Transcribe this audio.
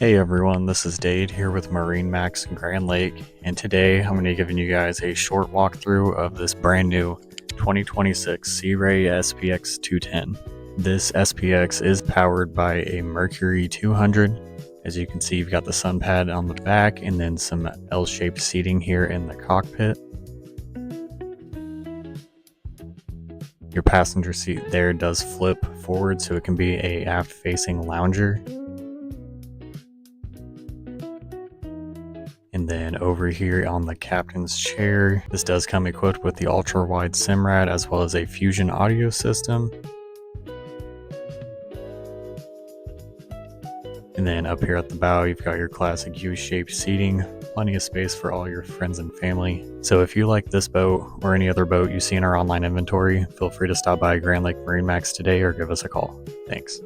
Hey everyone, this is Dade here with MarineMax in Grand Lake, and today I'm going to be giving you guys a short walkthrough of this brand new 2026 Sea Ray SPX 210. This SPX is powered by a Mercury 200. As you can see, you've got the sun pad on the back and then some L-shaped seating here in the cockpit. Your passenger seat there does flip forward so it can be a aft-facing lounger. And then over here on the captain's chair, this does come equipped with the ultra-wide SIMRAD as well as a Fusion audio system. And then up here at the bow, you've got your classic U-shaped seating, plenty of space for all your friends and family. So if you like this boat or any other boat you see in our online inventory, feel free to stop by Grand Lake MarineMax today or give us a call. Thanks.